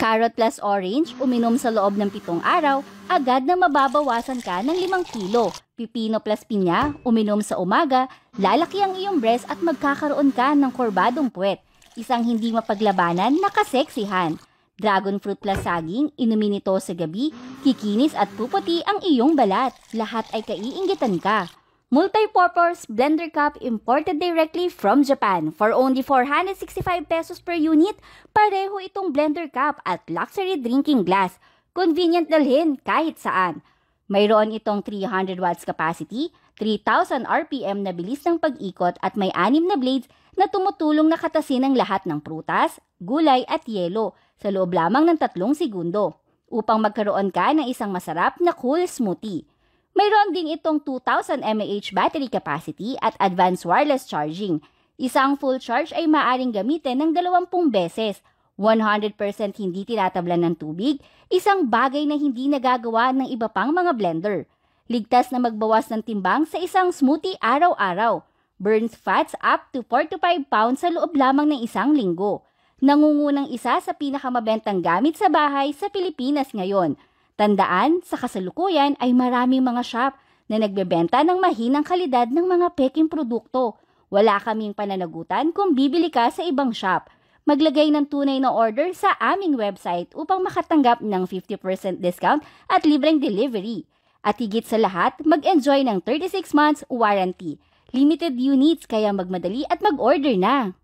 Carrot plus orange, uminom sa loob ng 7 araw, agad na mababawasan ka ng 5 kilo. Pipino plus pinya, uminom sa umaga, lalaki ang iyong breast at magkakaroon ka ng kurbadong puwet. Isang hindi mapaglabanan na kaseksihan. Dragon fruit plus saging, inumin ito sa gabi, kikinis at puputi ang iyong balat. Lahat ay kaiinggitan ka. Multi-purpose blender cup imported directly from Japan for only 465 pesos per unit. Pareho itong blender cup at luxury drinking glass. Convenient dalhin kahit saan. Mayroon itong 300 watts capacity, 3,000 RPM na bilis ng pag-ikot at may 6 na blades na tumutulong na katasin ang lahat ng prutas, gulay at yelo sa loob lamang ng 3 segundo upang magkaroon ka ng isang masarap na cool smoothie. Mayroon din itong 2,000 mAh battery capacity at advanced wireless charging. Isang full charge ay maaaring gamitin ng 20 beses. 100% hindi tinatablan ng tubig, isang bagay na hindi nagagawa ng iba pang mga blender. Ligtas na magbawas ng timbang sa isang smoothie araw-araw. Burns fats up to 4 to 5 pounds sa loob lamang ng isang linggo. Nangungunang isa sa pinakamabentang gamit sa bahay sa Pilipinas ngayon. Tandaan, sa kasalukuyan ay maraming mga shop na nagbebenta ng mahinang kalidad ng mga peking produkto. Wala kaming pananagutan kung bibili ka sa ibang shop. Maglagay ng tunay na order sa aming website upang makatanggap ng 50% discount at libreng delivery. At higit sa lahat, mag-enjoy ng 36 months warranty. Limited units kaya magmadali at mag-order na.